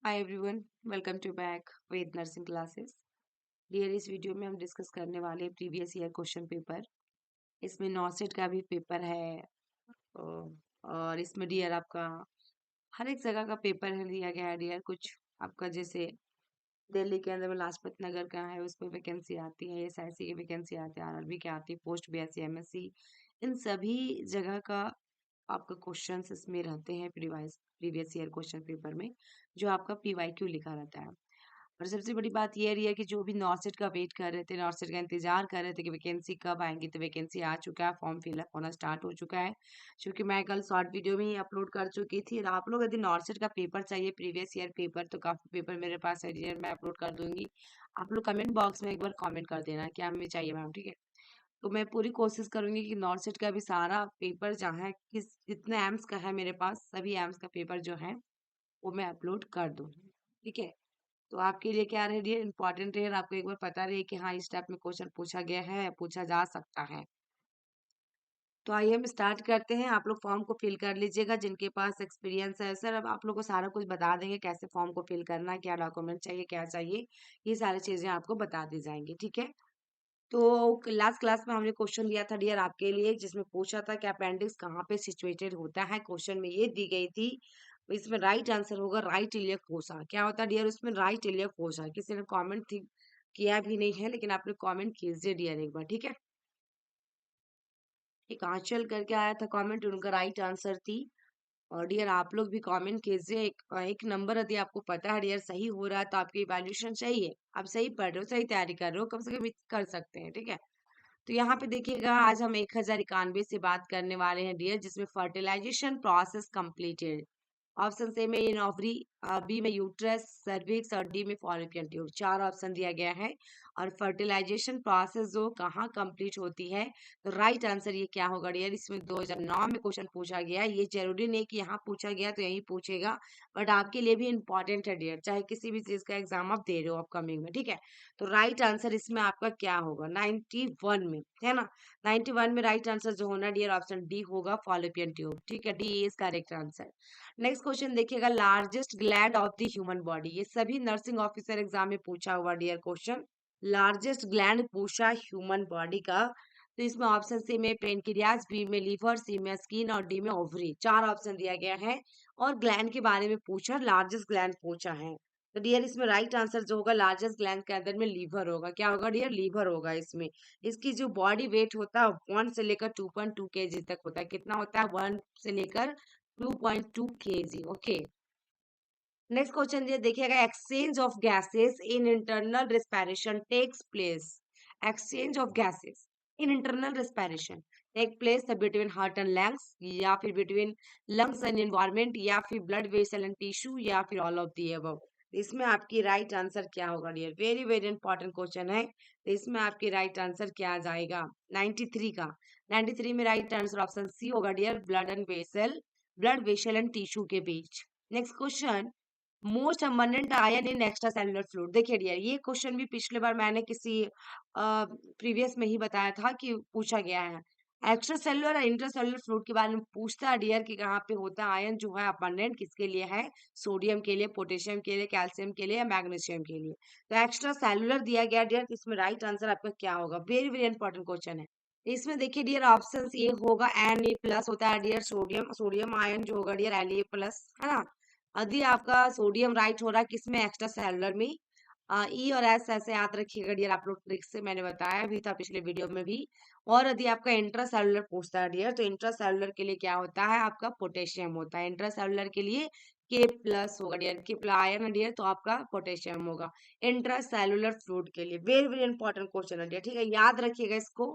Hi everyone, welcome to back Ved nursing classes. Dear, इस video में हम डिस्कस करने वाले प्रीवियस ईयर क्वेश्चन पेपर। इसमें नॉसेट का भी पेपर है और इसमें डियर आपका हर एक जगह का पेपर है दिया गया है डियर। कुछ आपका जैसे दिल्ली के अंदर में लाजपत नगर का है, उस पर वैकेंसी आती है, एसआईसी की वैकेंसी आती है, आरआरबी की आती है, पोस्ट बीएससी एमएससी, इन सभी जगह का आपका क्वेश्चंस इसमें रहते हैं प्रीवियस ईयर क्वेश्चन पेपर में, जो आपका पीवाईक्यू लिखा रहता है। और सबसे बड़ी बात ये रही है कि जो भी नॉर्सेट का वेट कर रहे थे, नॉर्सेट का इंतजार कर रहे थे कि वैकेंसी कब आएंगी, तो वैकेंसी आ चुका है, फॉर्म फिलअप होना स्टार्ट हो चुका है। क्योंकि मैं कल शॉर्ट वीडियो में ही अपलोड कर चुकी थी। और आप लोग यदि नॉर्सेट का पेपर चाहिए, प्रीवियस ईयर पेपर, तो काफी पेपर मेरे पास है डियर, मैं अपलोड कर दूंगी। आप लोग कमेंट बॉक्स में एक बार कमेंट कर देना क्या हमें चाहिए मैम, ठीक है। तो मैं पूरी कोशिश करूंगी कि नॉर्सेट का भी सारा पेपर जहाँ है, किस जितने एम्स का है मेरे पास, सभी एम्स का पेपर जो है वो मैं अपलोड कर दूँ, ठीक है। तो आपके लिए क्या रहे, इंपॉर्टेंट रहे, आपको एक बार पता रहे कि हाँ, इस टाइप में क्वेश्चन पूछा गया है, पूछा जा सकता है। तो आइए हम स्टार्ट करते हैं। आप लोग फॉर्म को फिल कर लीजिएगा जिनके पास एक्सपीरियंस है। सर, अब आप लोग को सारा कुछ बता देंगे, कैसे फॉर्म को फिल करना है, क्या डॉक्यूमेंट चाहिए, क्या चाहिए, ये सारी चीजें आपको बता दी जाएंगी, ठीक है। तो लास्ट क्लास में हमने क्वेश्चन लिया था डियर आपके लिए, जिसमें पूछा था कि अपेंडिक्स कहाँ पे सिचुएटेड होता है। क्वेश्चन में ये दी गई थी। इसमें राइट आंसर होगा राइट इलियक फोसा। क्या होता है डियर उसमें? Right iliac fossa. किसी ने कमेंट किया भी नहीं है, लेकिन आपने कमेंट कीजिए डियर एक बार, ठीक है। एक आंचल करके आया था कमेंट, उनका राइट आंसर थी। और डियर आप लोग भी कमेंट कीजिए। एक नंबर यदि आपको पता है डियर सही हो रहा है, तो आपकी इवैल्यूएशन सही है, आप सही पढ़ रहे हो, सही तैयारी कर रहे हो, कम से कम कर सकते हैं, ठीक है। तो यहाँ पे देखिएगा, आज हम 1091 से बात करने वाले हैं डियर, जिसमें fertilization process completed. Option A में इन ओवरी, बी में यूट्रस, सर्विक्स और डी में फॉलोपियन ट्यूब। चार ऑप्शन दिया गया है। और फर्टिलाइजेशन प्रोसेस जो कहाँ कंप्लीट होती है, तो राइट आंसर ये क्या होगा डियर? इसमें 2009 में क्वेश्चन पूछा गया है। ये जरूरी नहीं कि यहाँ पूछा गया तो यही पूछेगा, बट आपके लिए भी इंपॉर्टेंट है डियर, चाहे किसी भी चीज का एग्जाम आप दे रहे हो अपकमिंग में, ठीक है। तो राइट आंसर इसमें आपका क्या होगा? 91 में, है ना। 91 में राइट आंसर जो होना डियर, ऑप्शन डी होगा, फॉलोपियन ट्यूब, ठीक है। D is correct answer. Next question देखिएगा, largest gland of the human body. ये सभी नर्सिंग ऑफिसर एग्जाम में पूछा हुआ डियर क्वेश्चन। लार्जेस्ट ग्लैंड पूछा ह्यूमन बॉडी का। तो इसमें ऑप्शन सी में पेनक्रियाज, बी में लीवर, सी में स्किन और डी में ओवरी। चार ऑप्शन दिया गया है और ग्लैंड के बारे में पूछा, लार्जेस्ट ग्लैंड पूछा है। तो डियर इसमें राइट आंसर जो होगा, लार्जेस्ट ग्लैंड के अंदर में लीवर होगा। क्या होगा डियर? लीवर होगा इसमें। इसकी जो बॉडी वेट होता है 1 से लेकर 2.2 kg तक होता है। कितना होता है? 1 से लेकर 2.2 kg, ओके। नेक्स्ट क्वेश्चन ये देखिएगा, exchange of gases in internal respiration takes place. Exchange of gases in internal respiration take place between heart and lungs, या फिर बिटवीन लंग्स एंड एनवायरमेंट, या फिर ब्लड वेसल एंड टिश्यू, या फिर all of the above. इसमें आपकी right answer क्या होगा dear? Very very important question है। तो इसमें आपकी राइट आंसर क्या आ जाएगा? 93 का। 93 में राइट आंसर ऑप्शन सी होगा dear, blood vessel and tissue के बीच। Next question, most abundant ion in extracellular fluid. देखिए डियर, ये क्वेश्चन भी पिछले बार मैंने किसी प्रीवियस में ही बताया था कि पूछा गया है। एक्स्ट्रा सेलुलर और इंट्रा सेलुलर फ्लूइड के बारे में पूछता है डियर कि कहाँ पे होता है आयन जो है अबंडेंट, किसके लिए है? सोडियम के लिए, पोटेशियम के लिए, कैल्शियम के लिए, या मैग्नीशियम के लिए। तो एक्स्ट्रा सेलुलर दिया गया डियर, इसमें राइट आंसर आपका क्या होगा? वेरी वेरी इंपॉर्टेंट क्वेश्चन है। इसमें देखिए डियर, ऑप्शन ए होगा Na+ होता है डियर, सोडियम, सोडियम आयन जो होगा डियर Na+, है ना। यदि आपका सोडियम राइट हो रहा है किसमें? एक्स्ट्रा सेलुलर में। ई और एस ऐसे याद रखिएगा डियर, आप लोग ट्रिक से मैंने बताया भी था पिछले वीडियो में भी। और यदि आपका इंट्रा सेलुलर पूछता है डियर, तो इंट्रा सेलुलर के लिए क्या होता है? आपका पोटेशियम होता है। इंट्रा सेलुलर के लिए K+ होगा डियर, के आयन है डियर, तो आपका पोटेशियम होगा इंट्रा सेलुलर फ्लूइड के लिए। वेरी वेरी इंपॉर्टेंट क्वेश्चन है डियर, ठीक है, याद रखिएगा इसको,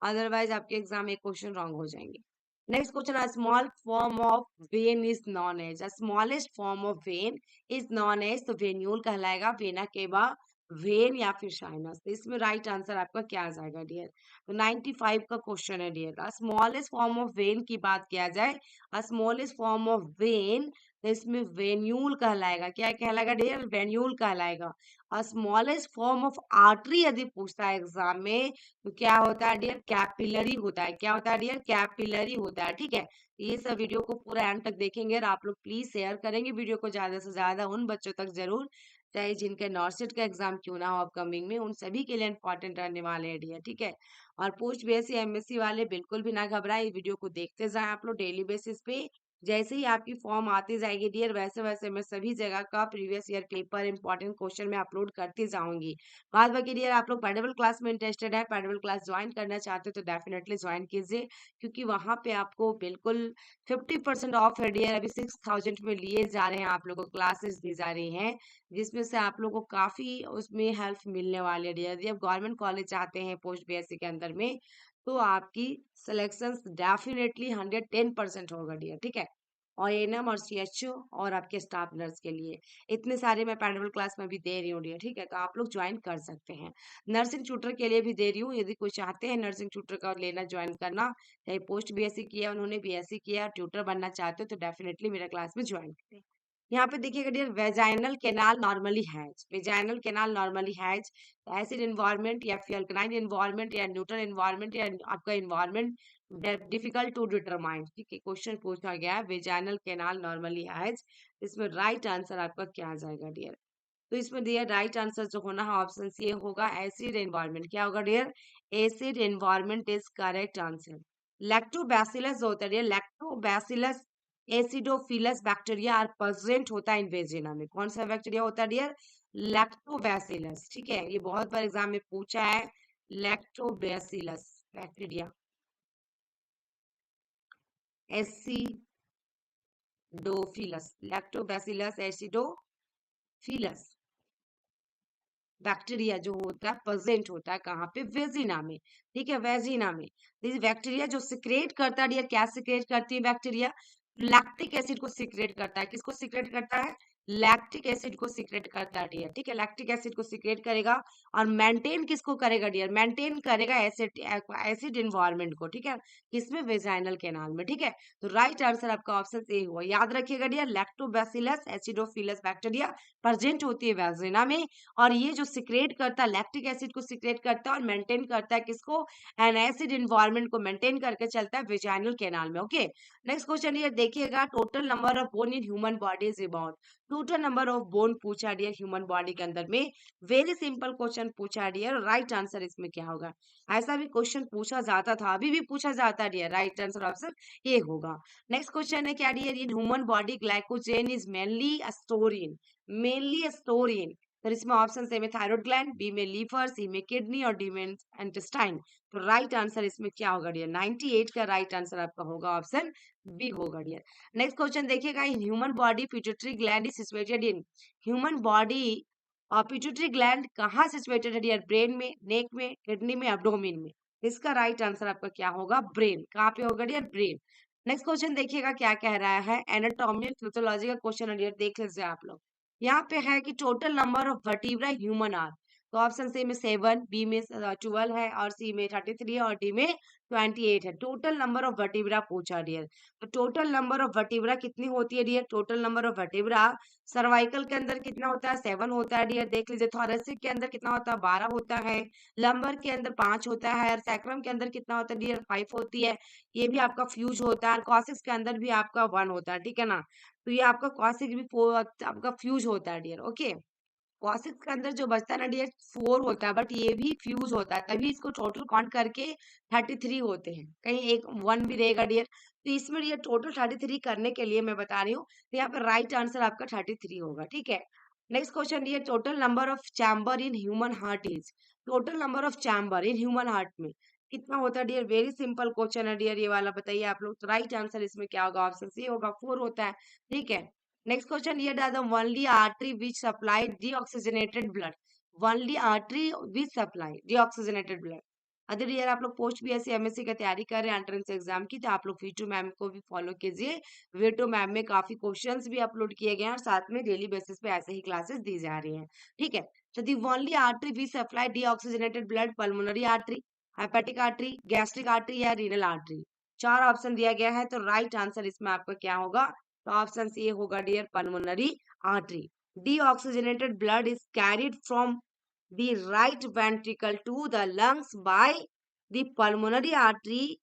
अदरवाइज आपके एग्जाम में क्वेश्चन रॉन्ग हो जाएंगे। Next question, a small form of vein is known as, a smallest form of vein is known as, तो वेन्यूल कहलाएगा, वेना केवा, वेन या फिर साइनस। तो इसमें राइट आंसर आपका क्या आ जाएगा डियर? तो 95 का क्वेश्चन है dear. Smallest form of vein की बात किया जाए, स्मॉलेस्ट फॉर्म ऑफ वेन तो इसमें वेन्यूल कहलाएगा। क्या कहलाएगा डियर? वेन्यूल कहलाएगा। और स्मॉलेस्ट फॉर्म ऑफ आर्टरी यदि पूछता है एग्जाम में, तो क्या होता है डियर? कैपिलरी होता है। क्या होता है डियर? कैपिलरी होता है। ठीक है, ये सब वीडियो को पूरा एंड तक देखेंगे और आप लोग प्लीज शेयर करेंगे वीडियो को ज्यादा से ज्यादा उन बच्चों तक जरूर, चाहे जिनके नॉर्सेट का एग्जाम क्यों ना हो अपकमिंग में, उन सभी के लिए इंपॉर्टेंट रहने वाले हैं डियर। ठीक है, और पोस्ट बीएससी एमएससी वाले बिल्कुल भी ना घबराएं, इस वीडियो को देखते जाएं आप लोग डेली बेसिस पे। जैसे ही आपकी फॉर्म आती जाएगी डियर, वैसे वैसे मैं सभी जगह का previous year paper important question में अपलोड करती जाऊंगी। बाद बाकी डियर आप लोग पैरेलल क्लास में इंटरेस्टेड है, पैरेलल क्लास ज्वाइन करना चाहते हो तो डेफिनेटली ज्वाइन कीजिए, क्योंकि वहां पे आपको बिल्कुल 50% ऑफ है डियर। अभी 6000 में लिए जा रहे हैं, आप लोगों को क्लासेस दी जा रही हैं, जिसमें से आप लोगों को काफी उसमें हेल्प मिलने वाली है डियर। यदि आप गवर्नमेंट कॉलेज चाहते हैं पोस्ट बीएससी के अंदर में, तो आपकी सिलेक्शन डेफिनेटली 110% होगा डियर। ठीक है, और एएनएम और सीएचओ और आपके स्टाफ नर्स के लिए इतने सारे मैं पैरेलल क्लास में भी दे रही हूँ डियर। ठीक है, तो आप लोग ज्वाइन कर सकते हैं। नर्सिंग ट्यूटर के लिए भी दे रही हूँ, यदि कोई चाहते हैं नर्सिंग ट्यूटर का लेना ज्वाइन करना, चाहे पोस्ट बीएससी किया उन्होंने बीएससी किया, ट्यूटर बनना चाहते हो तो डेफिनेटली मेरे क्लास में ज्वाइन करें। यहाँ पे देखिएगा dear, vaginal canal normally has, vaginal canal normally has acid environment या फिर अल्कलाइन इन्वायरमेंट या न्यूट्रल इन्वायरमेंट या आपका इन्वायरमेंट डिफिकल्ट टू डिटरमाइन। ठीक है, क्वेश्चन पूछा गया है वेजाइनल केनाल नॉर्मली हैज, इसमें राइट आंसर आपका क्या आ जाएगा डियर? तो इसमें डियर राइट आंसर जो होना है ऑप्शन सी होगा, एसिड एनवायरनमेंट। क्या होगा dear? Acid environment is correct answer. Lactobacillus जो होता है dear, lactobacillus acidophilus bacteria are present होता है इन वेजिना में। कौन सा बैक्टीरिया होता है डियर? लैक्टोबैसिलस। ठीक है, ये बहुत बार एग्जाम में पूछा है, lactobacillus bacteria acidophilus, lactobacillus acidophilus bacteria जो होता है प्रेजेंट होता है कहाँ पे? वेजिना में। ठीक है, वेजिना में। बैक्टीरिया जो सिक्रेट करता है डियर, क्या सिक्रेट करती है बैक्टीरिया? लैक्टिक एसिड को सिक्रेट करता है। किसको सिक्रेट करता है? लैक्टिक एसिड को सिक्रेट करता है डियर। ठीक है, लैक्टिक एसिड को सिक्रेट करेगा और मेंटेन किसको करेगा डियर? मेंटेन करेगा एसिड एसिड इन्वायरमेंट को। ठीक है, किसमें? वेजाइनल कैनाल में। ठीक है, तो राइट आंसर आपका ऑप्शन ए हुआ। याद रखिएगा dear, lactobacillus acidophilus bacteria present होती है वेजिना में, और ये जो सिक्रेट करता है लैक्टिक एसिड को सिक्रेट करता है और मेंटेन करता है किसको? एन एसिड इन्वायरमेंट को मेंटेन करके चलता है वेजाइनल कैनाल में। ओके, नेक्स्ट क्वेश्चन ये देखिएगा, total number of bone in human body is about. Total number of bone पूछा डियर ह्यूमन बॉडी के अंदर में, वेरी सिंपल क्वेश्चन पूछा डियर। राइट आंसर इसमें क्या होगा? ऐसा भी क्वेश्चन पूछा जाता था, अभी भी पूछा जाता है डियर। राइट आंसर ऑप्शन ये होगा। नेक्स्ट क्वेश्चन है क्या dear, in human body glycogen is mainly store in. तो इसमें ऑप्शन ए में थायराइड ग्लैंड, बी में लीवर, सी में किडनी और डी में इंटेस्टाइन। तो राइट आंसर इसमें क्या होगा डियर? 98 का राइट आंसर आपका होगा ऑप्शन बी होगा डियर। नेक्स्ट क्वेश्चन देखिएगा, इन human body pituitary gland is situated in. Human body और पिट्यूटरी ग्लैंड कहाँ सिचुएटेड है डियर? ब्रेन में, नेक में, किडनी में, एब्डोमेन में। इसका राइट आंसर आपका क्या होगा? ब्रेन। कहाँ पे होगा डियर? ब्रेन। नेक्स्ट क्वेश्चन देखिएगा क्या कह रहा है, एनाटॉमी फिजियोलॉजी का क्वेश्चन है डियर, देख लीजिए आप लोग। यहाँ पे है कि total number of vertebra human are. तो ऑप्शन सी में 7, बी में 12 है और सी में 33 है और डी में 28 है। टोटल नंबर ऑफ वर्टिब्रा पूछा डियर। तो टोटल नंबर ऑफ वर्टिब्रा कितनी होती है dear? Total number of vertebra cervical के अंदर कितना होता है? 7 होता है डियर। देख लीजिए, थोरेसिक के अंदर कितना होता है? 12 होता है। लंबर के अंदर 5 होता है और सैक्रम के अंदर कितना होता है डियर? 5 होती है। ये भी आपका फ्यूज होता है। कॉसिक्स के अंदर भी आपका 1 होता है। ठीक है ना, तो ये आपका कॉसिक भी आपका फ्यूज होता है डियर। ओके, कॉसिक्स के अंदर जो बचता है ना डियर 4 होता है, बट ये भी फ्यूज होता है, तभी इसको टोटल काउंट करके 33 होते हैं। कहीं एक 1 भी रहेगा डियर, तो इसमें ये टोटल 33 करने के लिए मैं बता रही हूँ, तो यहाँ पे राइट आंसर आपका 33 होगा। ठीक है, नेक्स्ट क्वेश्चन, ये total number of chamber in human heart is. Total number of chamber in human heart में कितना होता है डियर? वेरी सिंपल क्वेश्चन है डियर ये वाला, बताइए आप लोग। तो राइट आंसर इसमें क्या होगा? ऑप्शन सी होगा, 4 होता है। ठीक है, नेक्स्ट क्वेश्चन, ये the only artery which supply deoxygenated blood. Only artery which supply deoxygenated blood. अगर यार आप लोग पोस्ट बीएससी एमएससी की तैयारी कर रहे हैं एंट्रेंस एग्जाम की, तो आप लोग वीटू मैम को भी फॉलो कीजिए। वीटू मैम में काफी क्वेश्चंस भी अपलोड किए गए हैं और साथ में डेली बेसिस पे ऐसे ही क्लासेस दी जा रही हैं। ठीक है, तो the only artery which supply deoxygenated blood, pulmonary artery, hepatic artery, gastric artery या रीनल आर्टरी। 4 ऑप्शन दिया गया है, तो राइट आंसर इसमें आपका क्या होगा? तो ऑप्शन सी होगा dear pulmonary artery. Deoxygenated blood is carried from the right ventricle to the lungs by the pulmonary artery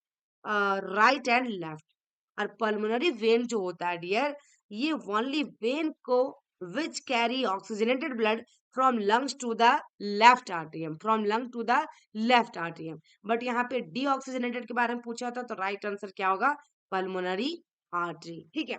right and left. और पल्मोनरी वेन जो होता है डियर, ये ओनली वेन को which carry oxygenated blood from lungs to the left atrium, from lung to the left atrium. But यहाँ पे deoxygenated के बारे में पूछा था, तो राइट आंसर क्या होगा? Pulmonary artery. ठीक है,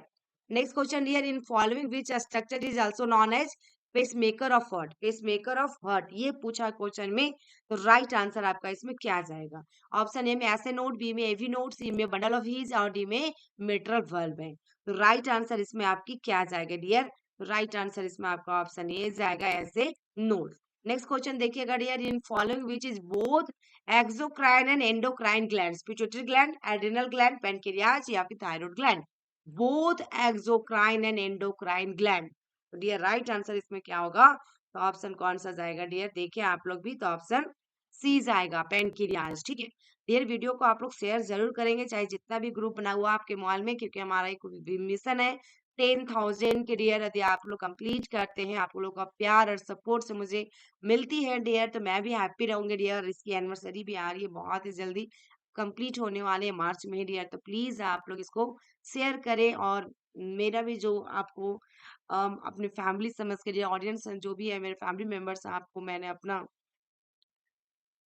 next question dear, in following which structure is also known as pacemaker of heart, pacemaker of heart ये पूछा क्वेश्चन में, तो राइट आंसर आपका इसमें क्या जाएगा? ऑप्शन ए में ऐसे नोड, बी में एवी नोड, सी में बंडल ऑफ हीज और डी में मिट्रल वाल्व है। तो राइट आंसर इसमें आपकी क्या जाएगा डियर? राइट आंसर इसमें आपका ऑप्शन ए जाएगा ऐसे नोड। नेक्स्ट क्वेश्चन देखिएगा dear, in following which is both exocrine and endocrine glands, pituitary gland, adrenal gland, pancreas या फिर thyroid gland? Both exocrine and endocrine gland. तो डियर राइट आंसर इसमें क्या होगा? तो ऑप्शन कौन सा जाएगा डियर? देखिए आप लोग भी, तो ऑप्शन सी जाएगा, पैनक्रियाज। ठीक है डियर, वीडियो को आप लोग शेयर जरूर करेंगे, चाहे जितना भी ग्रुप बना हुआ आपके मोबाइल में, क्योंकि हमारा एक मिशन है 10,000 के डियर। यदि आप लोग कंप्लीट करते हैं, आप लोगों का प्यार और सपोर्ट से मुझे मिलती है डियर, तो मैं भी हैप्पी रहूंगी डियर। इसकी एनिवर्सरी भी आ रही है बहुत ही जल्दी, कंप्लीट होने वाले हैं मार्च में डियर। तो प्लीज आप लोग इसको शेयर करें, और मेरा भी जो आपको अपने फैमिली समझ के, जो ऑडियंस जो भी है मेरे फैमिली मेंबर्स, आपको मैंने अपना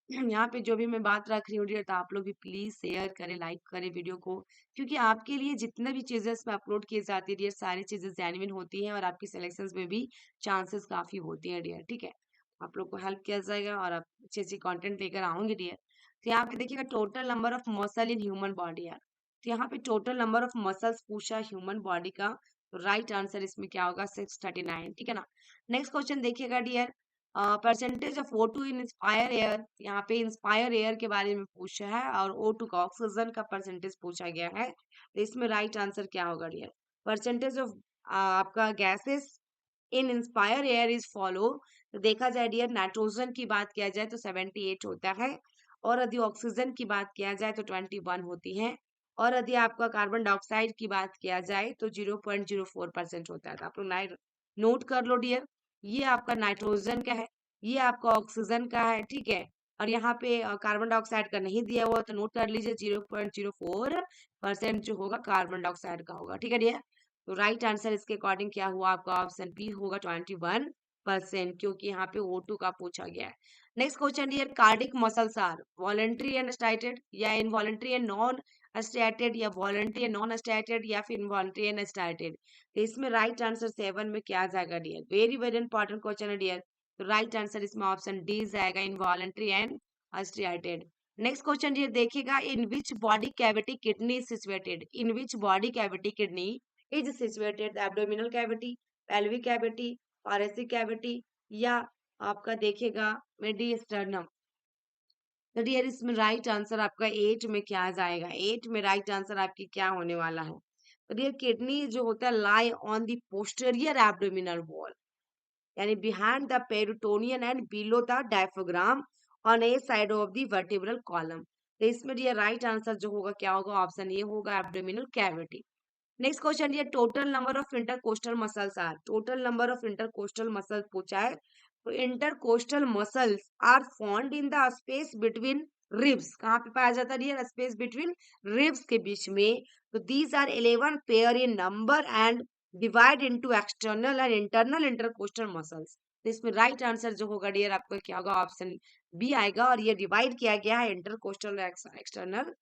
यहाँ पे जो भी मैं बात रख रही हूँ डियर, तो आप लोग भी प्लीज शेयर करें, लाइक करें वीडियो को, क्योंकि आपके लिए जितना भी चीजें इसमें अपलोड की जाती है डियर, सारी चीजें जेन्युइन होती हैं, और आपकी सिलेक्शंस में भी चांसेस काफी होती हैं डियर। ठीक है, आप लोग को हेल्प किया जाएगा, और आप अच्छी अच्छी कंटेंट लेकर आओगे डियर। तो यहाँ पे देखिएगा total number of muscle in human body यार, तो यहाँ पे टोटल नंबर ऑफ मसल्स पूछा ह्यूमन बॉडी का, तो राइट आंसर इसमें क्या होगा? 639। ठीक है ना। नेक्स्ट क्वेश्चन देखिएगा dear, percentage of O2 in inspire air, यहाँ पे इंस्पायर एयर के बारे में पूछा है, और O2 का, ऑक्सीजन का परसेंटेज पूछा गया है। तो इसमें राइट आंसर क्या होगा डियर? परसेंटेज ऑफ आपका gases in inspire air is follow. तो देखा जाए डियर, नाइट्रोजन की बात किया जाए तो 78 होता है, और यदि ऑक्सीजन की बात किया जाए तो 21 होती है, और यदि आपका कार्बन डाइऑक्साइड की बात किया जाए तो 0.04% होता है। तो आप लोग नोट कर लो डियर, ये आपका नाइट्रोजन का है, ये आपका ऑक्सीजन का है। ठीक है, और यहाँ पे कार्बन डाइऑक्साइड का नहीं दिया हुआ, तो नोट कर लीजिए 0.04% जो होगा कार्बन डाइऑक्साइड का होगा। ठीक है डियर, तो राइट आंसर इसके अकॉर्डिंग क्या हुआ आपका? ऑप्शन बी होगा 21%, क्योंकि यहाँ पे O2 का पूछा गया है। Next question dear, cardiac muscles are voluntary and striated, या इनवॉलेंट्री एंड नॉन स्टाइटेड, या वॉलेंट्री एंड नॉन स्टाइटेड, या फिर इनवॉलेंट्री एंड स्टाइटेड? तो इसमें राइट आंसर 7 में क्या जाएगा dear? Very very important question है डियर। तो राइट आंसर इसमें ऑप्शन डी जाएगा, involuntary and striated. Next question dear देखिएगा, in which body cavity kidney is situated, in which body cavity kidney is situated the abdominal cavity, pelvic cavity, thoracic cavity, या आपका देखेगा मेडिस्टर्नम? तो dear इसमें right answer आपका 8 में क्या जाएगा? 8 में राइट आंसर आपकी क्या होने वाला है? तो डियर किडनी जो होता है lie on the posterior abdominal wall, यानी behind the peritoneum and below the diaphragm on a side of the vertebral column. तो इसमें डियर राइट आंसर जो होगा क्या होगा? ऑप्शन ए होगा, एब्डोमिनल कैविटी। नेक्स्ट क्वेश्चन ये total number of intercostal muscles are, total number of intercostal muscles पूछा है। तो intercostal muscles are found in the space between ribs, कहाँ पे पाया जाता है ये? स्पेस बिटवीन रिब्स के बीच में। तो these are 11 pair in number and divide into external and internal intercostal muscles. तो इसमें राइट आंसर जो होगा डियर आपका क्या होगा? ऑप्शन बी आएगा, और ये डिवाइड किया गया है इंटरकोस्टल एक्सटर्नल,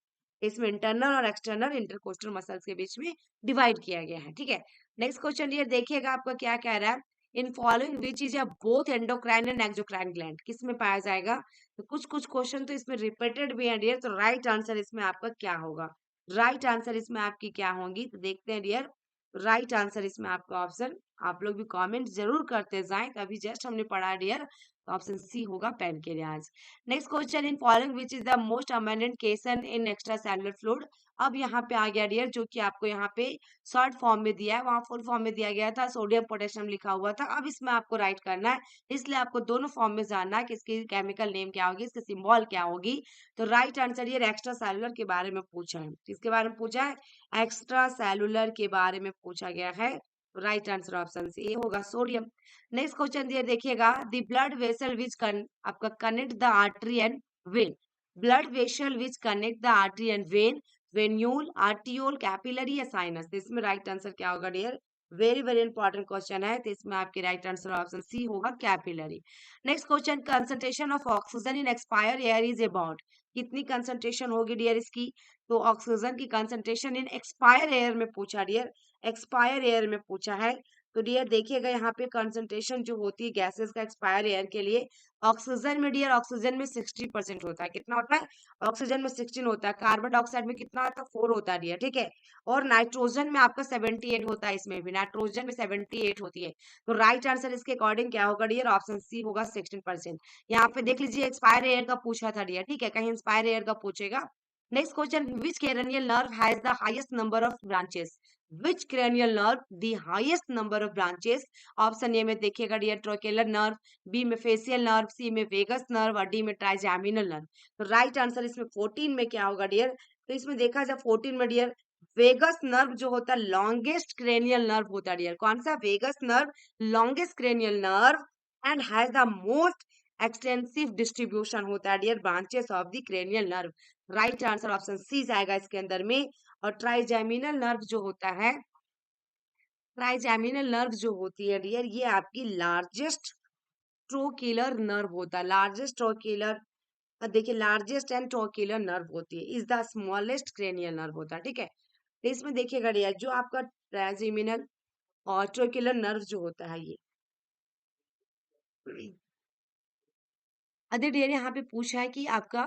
इसमें इंटरनल और एक्सटर्नल इंटरकोस्टल मसल्स के बीच में डिवाइड किया गया है। ठीक है, नेक्स्ट क्वेश्चन ये देखिएगा आपका क्या कह रहा है, इन following which is both endocrine and exocrine gland, किस में पाया जाएगा? तो कुछ कुछ क्वेश्चन तो इसमें रिपीटेड भी है डियर, तो राइट आंसर इसमें आपका क्या होगा? राइट आंसर इसमें आपकी क्या होंगी? तो देखते हैं डियर, राइट आंसर इसमें आपका ऑप्शन आप लोग भी कमेंट जरूर करते जाएं। तो अभी जस्ट हमने पढ़ा डियर, तो ऑप्शन सी होगा pancreas. Next question, in following which is the most abundant केसन इन एक्स्ट्रा सेलुलर फ्लूइड। अब यहाँ पे आ गया डियर, जो कि आपको यहाँ पे शॉर्ट फॉर्म में दिया है, वहां फुल फॉर्म में दिया गया था, सोडियम पोटेशियम लिखा हुआ था। अब इसमें आपको राइट करना है, इसलिए आपको दोनों फॉर्म में जानना है कि इसकी केमिकल नेम क्या होगी, इसकी सिंबल क्या होगी। तो राइट आंसर ये एक्स्ट्रा सेलुलर के बारे में पूछा है। किसके बारे में पूछा है? एक्स्ट्रा सेलुलर के बारे में पूछा गया है। राइट आंसर ऑप्शन सी होगा सोडियम। नेक्स्ट क्वेश्चन ये देखिएगा, द ब्लड वेसल विच आपका connect the artery and vein. Blood vessel which connect the artery and vein, venule, arteriole, capillary या साइनस। इसमें राइट आंसर क्या होगा dear? Very very important question है, तो इसमें आपके राइट आंसर ऑप्शन सी होगा capillary. Next question, concentration of oxygen in expire air is about. कितनी कंसंट्रेशन होगी डियर इसकी? तो ऑक्सीजन की कंसंट्रेशन इन एक्सपायर एयर में पूछा डियर, एक्सपायर एयर में पूछा है। तो डियर देखिएगा यहाँ पे कंसंट्रेशन जो होती है गैसेस का एक्सपायर एयर के लिए, ऑक्सीजन में डियर, ऑक्सीजन में 60% होता है। कितना होता है? ऑक्सीजन में 16 होता है, कार्बन डाइऑक्साइड में कितना होता है? 4 होता है डियर, ठीक है। और नाइट्रोजन में आपका 78 होता है, इसमें भी नाइट्रोजन में 78 होती है। तो राइट आंसर इसके अकॉर्डिंग क्या होगा डियर? ऑप्शन सी होगा 16%। यहाँ पे देख लीजिए एक्सपायर एयर का पूछा था डियर, ठीक है, कहीं एक्सपायर एयर का पूछेगा। Next question, which cranial nerve has the highest number of branches? Which cranial nerve the highest number of branches? Option A में देखिएगा डियर ट्रोकेलर नर्व, बी में फेशियल नर्व, सी में वेगस नर्व और डी में trigeminal nerve. तो right answer इसमें 14 में क्या होगा डियर? तो इसमें देखा जाए 14 में डियर वेगस नर्व जो होता है लॉन्गेस्ट क्रेनियल नर्व होता है डियर। कौन सा? Vagus nerve, longest cranial nerve and has the most extensive distribution होता है dear branches of the cranial nerve. Right answer option C जाएगा इसके अंदर में। और ट्राइजेमिनल नर्व जो होता है, ट्राइजेमिनल नर्व जो होती है डियर, ये आपकी लार्जेस्ट ट्रोकिलर नर्व होता है, लार्जेस्ट ट्रोकिलर, देखिए लार्जेस्ट एंड ट्रोकिलर नर्व होती है, is the smallest cranial nerve होता है, ठीक है। तो इसमें देखिएगा डियर जो आपका ट्राइजेमिनल और ट्रोकिलर नर्व जो होता है ये अदर डियर यहाँ पे पूछा है कि आपका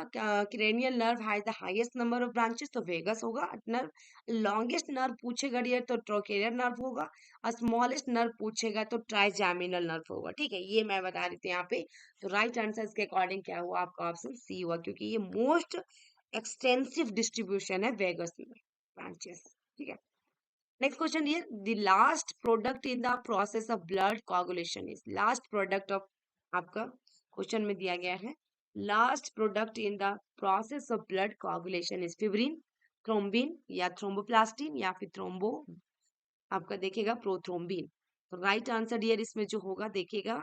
cranial nerve has the highest number of branches, तो वेगस होगा नर्व। लॉन्गेस्ट नर्व पूछेगा डियर तो ट्रोकेलियर नर्व होगा, और स्मॉलेस्ट नर्व पूछेगा तो ट्राइजेमिनल नर्व होगा, ठीक है, ये मैं बता रही थी यहाँ पे। तो राइट आंसर इसके अकॉर्डिंग क्या हुआ? आपका ऑप्शन सी हुआ, क्योंकि ये मोस्ट एक्सटेंसिव डिस्ट्रीब्यूशन है वेगस ब्रांचेस, ठीक है। नेक्स्ट क्वेश्चन, ये the last product in the process of blood coagulation is. Last product of, आपका क्वेश्चन में दिया गया है, last product in the process of blood coagulation is fibrin, thrombin या थ्रोम्बोप्लास्टिन या फिर थ्रोम्बो, आपका देखेगा प्रोथ्रोम्बिन। तो राइट आंसर डियर इसमें जो होगा देखिएगा,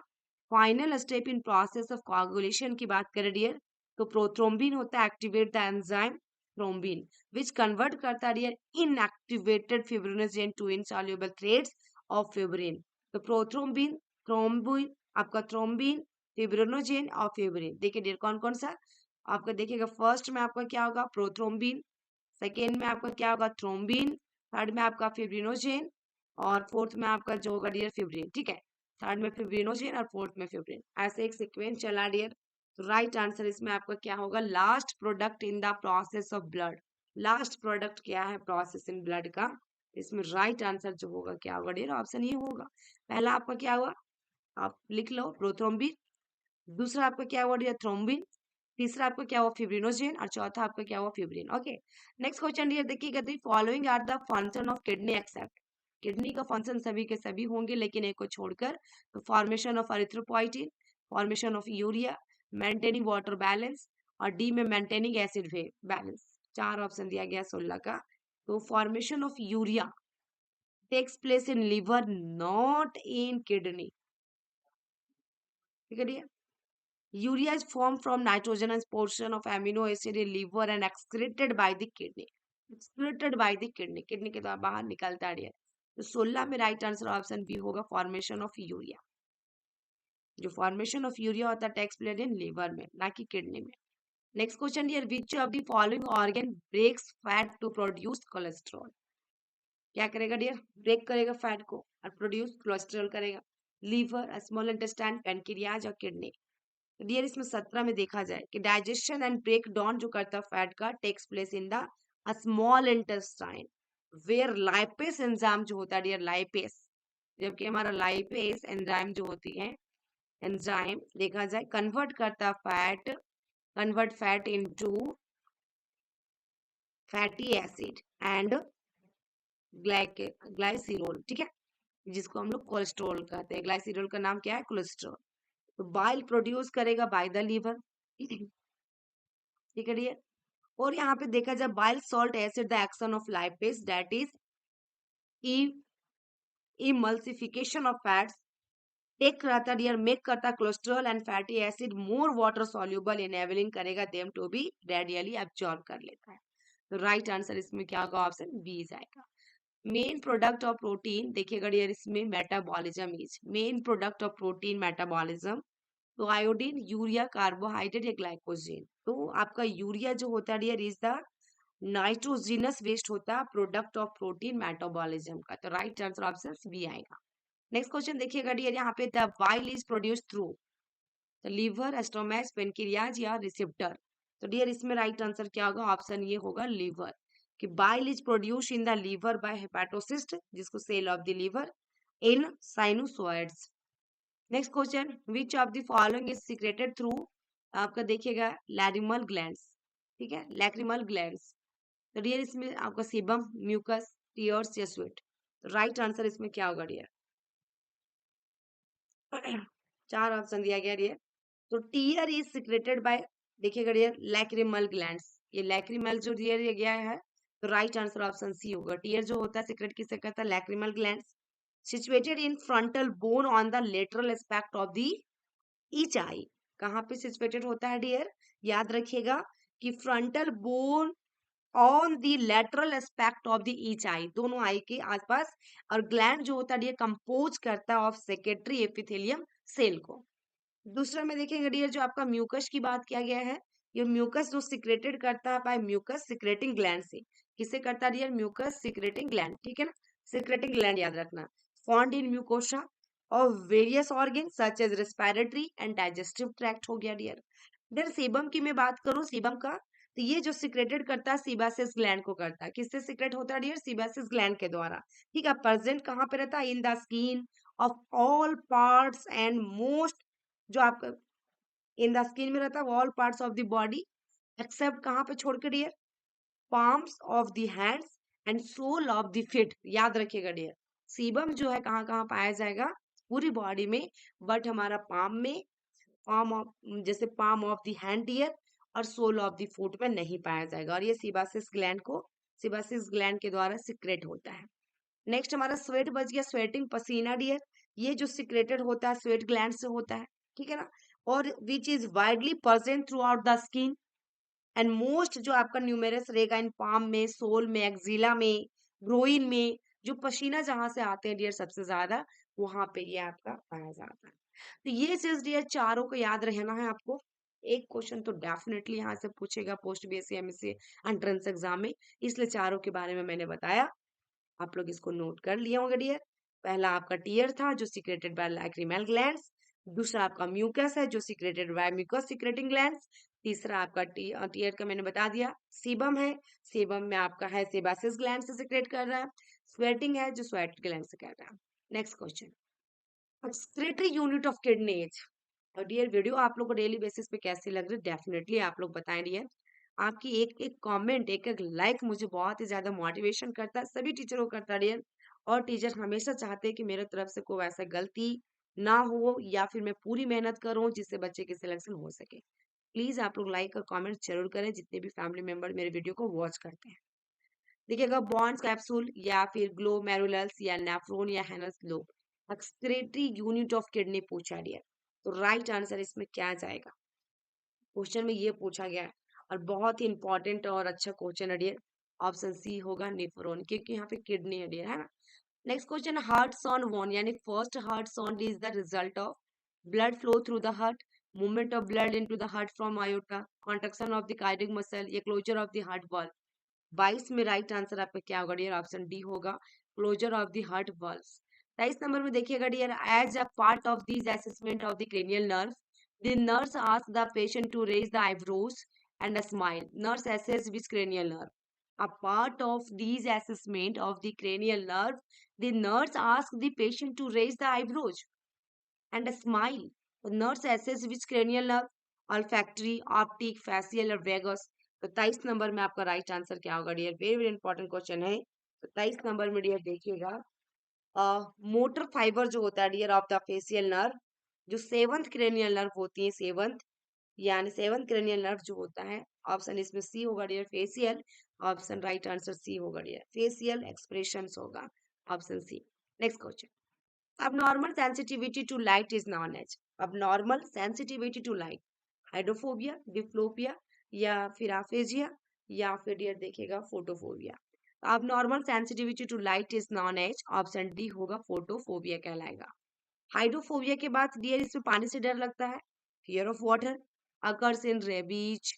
final step in process of coagulation की बात करें डियर, तो प्रोथ्रोम्बिन होता है activate the enzyme thrombin which convert करता है dear inactivated fibrinogen to insoluble threads of fibrin. तो प्रोथ्रोम्बिन, थ्रोम्बिन, आपका थ्रोम्बिन, फिब्रिनोजेन और फिब्रिन, देखिए डियर कौन कौन सा आपका देखिएगा, फर्स्ट में आपका क्या होगा? प्रोथ्रोम्बिन, सेकेंड में आपका क्या होगा? थ्रोम्बिन, थर्ड में आपका फिब्रिनोजेन और फोर्थ में आपका जो होगा डियर फिब्रिन, ठीक है। थर्ड में फिब्रिनोजेन और फोर्थ में फिब्रिन, ऐसे एक सीक्वेंस चला डियर। तो राइट आंसर इसमें आपका क्या होगा? Last product in the process of blood. Last product क्या है प्रोसेस इन ब्लड का? इसमें राइट आंसर जो होगा क्या होगा डियर? ऑप्शन ये होगा। पहला आपका क्या हुआ? आप लिख लो प्रोथ्रोम्बिन, दूसरा आपका क्या हुआ डियर? थ्रोम्बिन, तीसरा आपका क्या हुआ? फिब्रिनोजेन, और चौथा आपका क्या हुआ? Fibrin, okay. Next question dear देखिएगा, the following are the function of kidney except. Kidney का फंक्शन सभी के सभी होंगे लेकिन एक को छोड़कर, तो formation of erythropoietin, formation of urea, maintaining water balance और डी में मेंटेनिंग एसिड बैलेंस। चार ऑप्शन दिया गया 16 का। तो formation of urea takes place in liver not in kidney, ठीक है dear. Urea is formed from nitrogenous portion of amino acid in liver and excreted by the kidney. Excreted by the kidney. Kidney के द्वारा बाहर निकलता है। तो 16 में right answer option B होगा फॉर्मेशन ऑफ यूरिया। जो फॉर्मेशन ऑफ यूरिया होता है टेक्स प्लेस इन लिवर में, ना कि किडनी में। Next question dear, which of the following organ breaks fat to produce cholesterol. क्या करेगा डियर? ब्रेक करेगा फैट को और प्रोड्यूस कोलेस्ट्रॉल करेगा। लीवर, स्मॉल इंटेस्टाइन, पैनक्रियाज और किडनी। डियर इसमें 17 में देखा जाए कि डाइजेशन एंड ब्रेक डाउन जो करता है फैट का takes place in the small intestine, where lipase enzyme जो होता है डियर, लाइपेस जबकि हमारा लाइपेज एंजाइम जो होती है, एंजाइम देखा जाए convert fat into fatty acid and glycerol, ठीक है, जिसको हम लोग कोलेस्ट्रॉल कहते हैं। ग्लाइसिरोल का नाम क्या है? कोलेस्ट्रॉल। तो बाइल प्रोड्यूस करेगा बाय द लीवर, ठीक है डियर। और यहाँ पे देखा जाए bile salt acid the action of lipase that is emulsification of fats take करता डियर मेक करता cholesterol and fatty acid more water soluble, enabling करेगा them to be readily absorb कर लेता है। तो राइट आंसर इसमें क्या होगा? ऑप्शन बी जाएगा। मेन प्रोडक्ट ऑफ प्रोटीन देखिएगा डियर, इसमें metabolism is main product of protein metabolism. तो आयोडीन, यूरिया, कार्बोहाइड्रेट या ग्लाइकोजेन। तो आपका यूरिया जो होता है dear is the nitrogenous waste होता है प्रोडक्ट ऑफ प्रोटीन मेटाबॉलिज्म का। तो राइट आंसर ऑप्शन बी आएगा। नेक्स्ट क्वेश्चन देखिएगा डियर, यहाँ पे the bile is produce through the liver, stomach, pancreas या रिसेप्टर। तो डियर इसमें राइट आंसर क्या होगा? ऑप्शन ये होगा लीवर, कि bile is produce in the liver bye hepatocytes, जिसको cell of the liver, in sinusoids. Next question, which of the following is secreted through, आपका देखिएगा लैक्रिमल ग्लैंड्स, ठीक है, लैक्रिमल ग्लैंड्स। तो डियर इसमें आपका सीबम, म्यूकस, टीयर्स या sweat. तो राइट आंसर इसमें क्या होगा डियर? चार ऑप्शन दिया गया डियर। तो टीयर इज सिक्रेटेड बाय, देखिएगा डियर, लैक्रिमल ग्लैंड्स। ये लैक्रिमल जो दिया गया है, तो राइट आंसर ऑप्शन सी होगा। टीयर जो होता है सिक्रेट किससे करता है? Lacrimal glands. Situated in frontal bone on the lateral aspect of the each eye. कहाँ पे सिचुएटेड होता है डियर? याद रखिएगा कि frontal bone on the lateral aspect of the each eye, दोनों आई के आसपास। और ग्लैंड जो होता है डियर कंपोज करता है ऑफ सेक्रेटरी एपिथेलियम सेल को। दूसरा में देखेंगे डियर, जो आपका म्यूकस की बात किया गया है, ये म्यूकस जो सिक्रेटेड करता है बाय म्यूकस सिक्रेटिंग ग्लैंड से। किससे करता है डियर? म्यूकस सिक्रेटिंग ग्लैंड, ठीक है ना, सिक्रेटिंग ग्लैंड याद रखना। Found in mucosa of various organ such as respiratory and digestive tract हो गया डियर। डियर सेबम की मैं बात करूं, सेबम का, तो ये जो सिक्रेटेड करता है सीबासिस ग्लैंड को करता है। किससे सिक्रेट होता है डियर? सीबासिस ग्लैंड के द्वारा, ठीक है। प्रेजेंट कहाँ पे रहता है? In the skin of all parts and most, जो आपका इन द स्किन में रहता है all parts of the body except कहाँ पे छोड़ के dear? Palms of the hands and sole of the feet. याद रखिएगा डियर, सीबम जो है कहाँ कहाँ पाया जाएगा? पूरी बॉडी में, बट हमारा पाम में, पाम ऑफ, जैसे palm of the hand dear, और सोल ऑफ द फुट में नहीं पाया जाएगा। और ये सीबासिस ग्लैंड को, सीबासिस ग्लैंड के द्वारा सिक्रेट होता है। नेक्स्ट हमारा स्वेट बच गया, स्वेटिंग पसीना डियर। ये जो सिक्रेटेड होता है स्वेट ग्लैंड से होता है, ठीक है ना। और which is widely present through out the skin and most, जो आपका न्यूमेरस रहेगा इन पाम में, सोल में, एक्जिला में, ग्रोइन में, जो पसीना जहां से आते हैं डियर सबसे ज्यादा, वहां पे ये आपका पाया जाता है। तो ये चीज डियर चारों को याद रहना है आपको। एक क्वेश्चन तो डेफिनेटली यहाँ से पूछेगा post BSc MSc entrance exam में, इसलिए चारों के बारे में मैंने बताया। आप लोग इसको नोट कर लिए होंगे डियर। पहला आपका टीयर था जो सिक्रेटेड बाय लैक्रिमल ग्लैंड्स। दूसरा आपका म्यूकस है जो secreted by mucus secreting glands. तीसरा आपका टीयर का मैंने बता दिया सीबम है, सीबम में आपका है सेबासिस ग्लैंड से सिक्रेट कर रहा है। स्वेटिंग है जो स्वेट ग्लैंड से कर रहा है। Next question, excretory unit of kidney is. और डियर वीडियो आप लोग को डेली बेसिस पे कैसी लग रही है डेफिनेटली आप लोग बताएं डियर। आपकी एक एक कमेंट, एक एक लाइक मुझे बहुत ही ज्यादा मोटिवेशन करता है, सभी टीचरों को करता है डियर। और टीचर हमेशा चाहते हैं कि मेरे तरफ से कोई ऐसा गलती ना हो, या फिर मैं पूरी मेहनत करूं जिससे बच्चे की सिलेक्शन हो सके। प्लीज आप लोग लाइक और कमेंट जरूर करें जितने भी फैमिली मेंबर मेरे वीडियो को वॉच करते हैं। देखिएगा बॉन्ड्स कैप्सूल या फिर ग्लोमेरुलस या नेफ्रॉन या heinous lobe, excretory unit of kidney पूछा डियर। तो राइट आंसर इसमें क्या जाएगा? क्वेश्चन में ये पूछा गया है और बहुत ही इंपॉर्टेंट और अच्छा क्वेश्चन है डियर। ऑप्शन सी होगा नेफ्रॉन, क्योंकि यहाँ पे किडनी है डियर, है ना। Next question, heart sound one, यानी first heart sound is the result of blood flow through the heart, movement of blood into the heart from aorta, contraction of the cardiac muscle, या closure of the heart valve. 22 में right answer आपका क्या होगा dear? Option D होगा, closure of the heart valve. 23 number में देखिएगा dear, as a part of this assessment of the cranial nerve, the nurse asks the patient to raise the eyebrows and a smile. Nurse assess which cranial nerve. A part of these assessment of the cranial nerve, the nurse asks the patient to raise the eyebrows and a smile. The nurse assess which cranial nerve, olfactory, optic, facial और vagus. 27 नंबर में आपका right answer क्या होगा dear? Very very important question है। 27 नंबर में dear देखिएगा, मोटर फाइबर जो होता है dear of the facial nerve, जो सेवंथ क्रेनियल नर्व होती है, सेवंथ यानी सेवंथ क्रेनियल नर्व जो होता है, ऑप्शन इसमें सी होगा dear facial. Option right answer C होगा डियर, फेसियल एक्सप्रेशंस होगा, option C. Next question, abnormal sensitivity to light is known as, abnormal sensitivity to light, hydrophobia, diplopia या फिर aphasia या फिर ये देखिएगा photophobia. abnormal sensitivity to light is known as, option D होगा photophobia कहलाएगा। हाइड्रोफोबिया के बाद डियर इसमें पानी से डर लगता है, fear of water, occurs in rabies.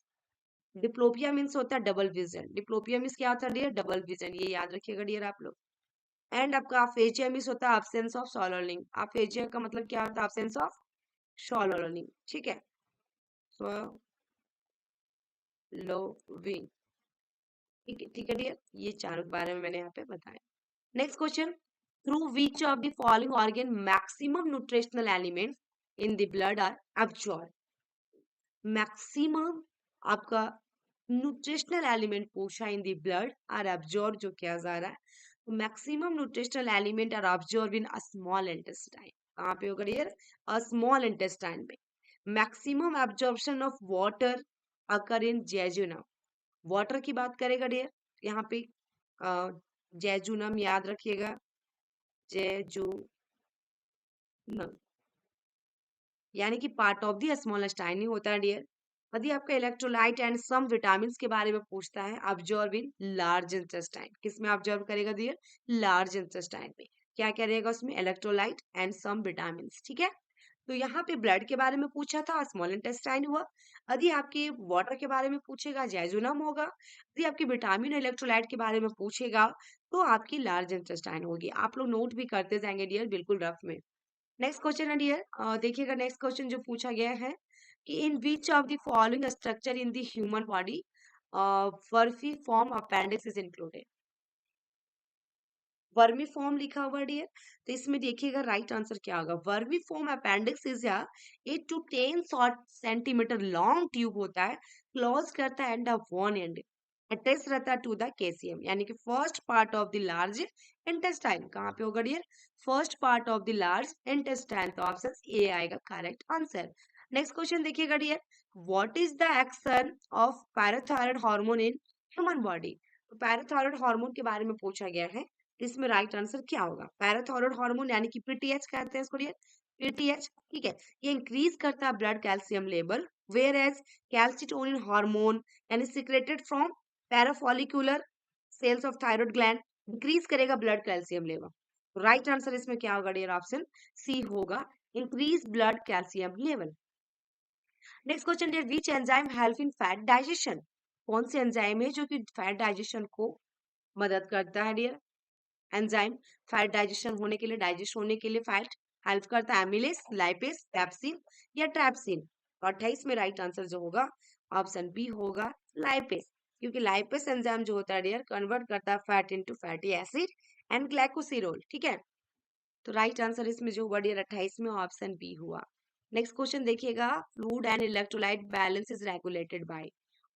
Diplopia means होता है डबल विजन, डिप्लोपिया मीन्स क्या होता है डियर? डबल विजन, ये याद रखिएगा डियर आप लोग। एंड आपका अफेजिया मिस होता है एब्सेंस ऑफ सॉलोलिंग, अफेजिया का मतलब क्या होता है? एब्सेंस ऑफ सॉलोलिंग, ठीक है, स्वलोविंग, ठीक है डियर, ये चारों के बारे में मैंने यहाँ पे बताया। Next question, through which of the following organ maximum nutritional elements in the blood are absorb, maximum आपका न्यूट्रिशनल एलिमेंट पूछा in the blood are absorb जो किया जा रहा है, maximum nutritional element are absorb in a small intestine, कहाँ पे होगा डियर? अ स्मॉल इंटेस्टाइन में। Maximum absorption of water occur in jejunum, water की बात करेगा डियर यहाँ पे, जेजुनम याद रखिएगा, जेजुनम यानी कि part of the small intestine ही होता है डियर। यदि आपका इलेक्ट्रोलाइट एंड सम विटामिन के बारे में पूछता है, ऑब्जॉर्ब इन लार्ज इंटेस्टाइन, किसमें ऑब्जॉर्ब करेगा डियर? लार्ज इंटेस्टाइन में। क्या करेगा उसमें? इलेक्ट्रोलाइट एंड सम विटामिन, ठीक है। तो यहाँ पे ब्लड के बारे में पूछा था, स्मॉल इंटेस्टाइन हुआ। यदि आपके वाटर के बारे में पूछेगा, जैजुनम होगा। यदि आपके विटामिन इलेक्ट्रोलाइट के बारे में पूछेगा तो आपकी लार्ज इंटेस्टाइन होगी। आप लोग नोट भी करते जाएंगे डियर, बिल्कुल रफ में। नेक्स्ट क्वेश्चन है डियर, देखिएगा नेक्स्ट क्वेश्चन जो पूछा गया है कि in which of the following structure in the human body vermiform appendix is included, vermiform लिखा हुआ डियर, तो इसमें देखिएगा राइट आंसर क्या होगा? वर्मी फॉर्म अपेंडिक्स इज या 8 to 10 सेंटीमीटर लॉन्ग ट्यूब होता है, क्लोज करता है एंड वन एंड अटैच रहता है टू द केसियम, यानी कि first part of the large intestine, कहाँ पे होगा dear? First part of the large intestine, तो ऑप्शन ए आएगा करेक्ट आंसर। नेक्स्ट क्वेश्चन देखिएगा dear, what is the action of parathyroid hormone in human body, तो parathyroid hormone के बारे में पूछा गया है, इसमें राइट आंसर क्या होगा? पैराथायराइड हार्मोन यानी कि पीटीएच कहते हैं इसको डियर, पीटीएच, ठीक है। ये इंक्रीज करता है blood calcium level, whereas calcitonin hormone यानी secreted from parafollicular cells of thyroid gland increase करेगा blood calcium level. Right answer इसमें क्या होगा डियर? ऑप्शन सी होगा, increase blood calcium level. Next question dear, which enzyme help in fat digestion, कौन से enzyme है जो कि फैट डाइजेशन को मदद करता है डियर? एंजाइम फैट डाइजेशन होने के लिए, डाइजेस्ट होने के लिए फैट हेल्प करता है, एमिलेस, लाइपेस, पैप्सिन या ट्रैप्सिन। तो 28 में राइट आंसर जो होगा ऑप्शन बी होगा लाइपेस, क्योंकि लाइपेस एंजाइम जो होता है डियर कन्वर्ट करता है fat into fatty acid and glycerol, ठीक है। तो राइट आंसर इसमें जो हुआ डियर 28 में ऑप्शन बी हुआ। नेक्स्ट क्वेश्चन देखिएगा, fluid and electrolyte balance is regulated by,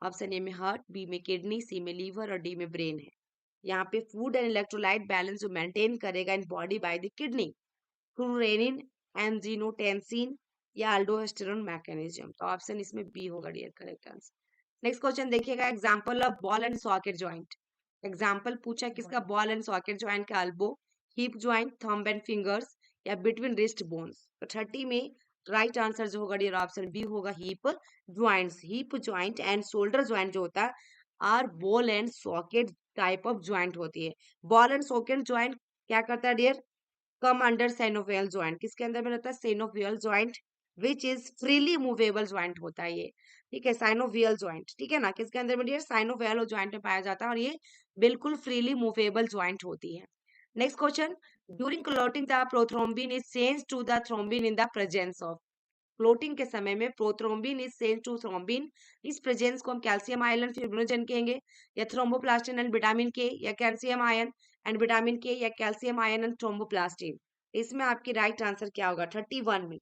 option A में हार्ट, बी में किडनी, सी में लीवर और डी में ब्रेन है। यहाँ पे फूड एंड इलेक्ट्रोलाइट बैलेंस जो मेंटेन करेगा in body by the kidney through renin, angiotensin या अल्डोस्टेरोन मैकेनिज्म, तो ऑप्शन इसमें बी होगा dear correct answer. Next question देखिएगा, example of ball and socket joint, example पूछा किसका? बॉल एंड सॉकेट जॉइंट का, elbow, hip joint, thumb and fingers या between wrist bones. तो 30 में राइट आंसर जो होगा डियर ऑप्शन बी होगा, hip joints, hip joint and shoulder joint जो होता है are ball and socket type of joint होती है। बॉल एंड सॉकेट ज्वाइंट क्या करता है dear? Come under synovial joint, किसके अंदर में रहता है? Synovial joint, which is freely movable joint होता है ये, ठीक है, साइनोवियल ज्वाइंट, ठीक है ना, किसके अंदर में डियर? साइनोवियल ज्वाइंट में पाया जाता है और ये बिल्कुल फ्रीली मूवेबल ज्वाइंट होती है। Next question, during clotting the prothrombin is change to the thrombin in the presence of, clotting के समय में prothrombin is send to thrombin, इस प्रेजेंस को हम कैल्शियम आयन फिब्रिनोजन कहेंगे, या थ्रोम्बोप्लास्टिन एंड विटामिन के, या कैल्शियम आयन एंड विटामिन के, या कैल्शियम आयन एंड थ्रोम्बोप्लास्टिन। इसमें आपकी राइट आंसर क्या होगा 31 में?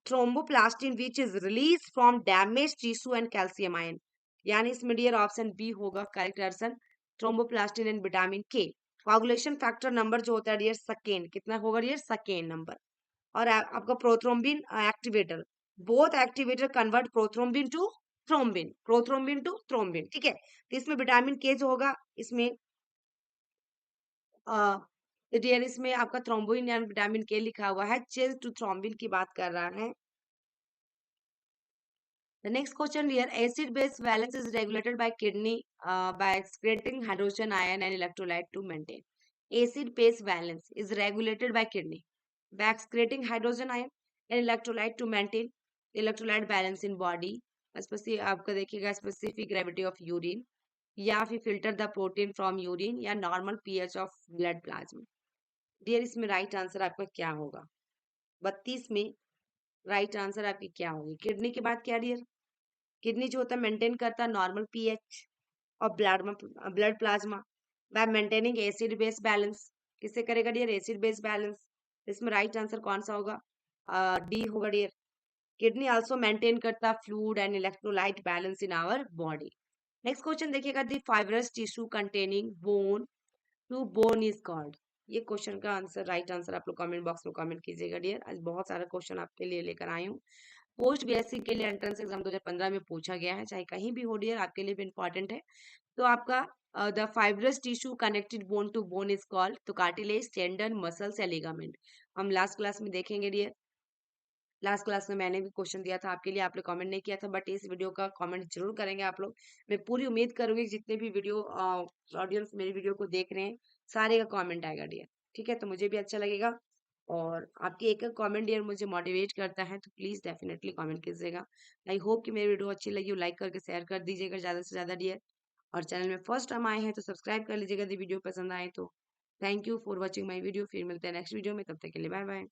Thromboplastin which is release from damage tissue and calcium ion, यानी इसमें डियर ऑप्शन बी होगा correct answer, thromboplastin and vitamin के। कोagulation फैक्टर नंबर जो होता है डियर सेकेंड, कितना होगा डियर? Second number. और आपका prothrombin activator, both activator convert prothrombin to thrombin, ठीक है। तो इसमें विटामिन के जो होगा इसमें डियर इसमें आपका थ्रोम्बोइन या विटामिन के लिखा हुआ है, चेंज टू थ्रोम्बिन की बात कर रहा है। The next question here, acid base balance is regulated by kidney by excreting hydrogen ion and electrolyte to maintain. Acid base balance is regulated by kidney by excreting hydrogen ion and electrolyte to maintain electrolyte balance in body. Specific आपका देखिएगा specific gravity of urine, या फिर filter the protein from urine, या normal pH of blood plasma. Dear इसमें right answer आपका क्या होगा? 32 में राइट आंसर आपकी क्या होगी? किडनी के बाद क्या डियर? किडनी जो होता है मेंटेन करता है नॉर्मल पीएच और blood plasma by maintaining acid base balance. किससे करेगा डियर? Acid base balance. इसमें राइट आंसर कौन सा होगा? डी होगा डियर। किडनी आल्सो मेंटेन करता fluid and electrolyte balance in our body. Next question देखिएगा, the fibrous tissue containing bone to bone is called. ये क्वेश्चन का आंसर राइट आंसर आप लोग कमेंट बॉक्स में कमेंट कीजिएगा डियर। आज बहुत सारा क्वेश्चन आपके लिए लेकर आई हूँ। पोस्ट बीएससी के लिए एंट्रेंस एग्जाम 2015 में पूछा गया है, चाहे कहीं भी हो डियर, आपके लिए भी इंपॉर्टेंट है। तो आपका the fibrous tissue connected bone to bone is called, तो कार्टिलेज, टेंडन, मसल्स या लिगामेंट। हम लास्ट क्लास में देखेंगे डियर। लास्ट क्लास में मैंने भी क्वेश्चन दिया था आपके लिए, आप लोग कमेंट नहीं किया था, बट इस वीडियो का कमेंट जरूर करेंगे आप लोग। मैं पूरी उम्मीद करूंगी कि जितने भी वीडियो ऑडियंस मेरी वीडियो को देख रहे हैं सारे का कमेंट आएगा डियर, ठीक है। तो मुझे भी अच्छा लगेगा, और आपकी एक एक कमेंट डियर मुझे मोटिवेट करता है, तो प्लीज डेफिनेटली कमेंट कीजिएगा। आई होप कि मेरी वीडियो अच्छी लगी हो, लाइक करके शेयर कर दीजिएगा ज्यादा से ज्यादा डियर। और चैनल में फर्स्ट टाइम आए हैं तो सब्सक्राइब कर लीजिएगा यदि वीडियो पसंद आए तो। Thank you for watching my video, फिर मिलते हैं नेक्स्ट वीडियो में, तब तक के लिए बाय बाय।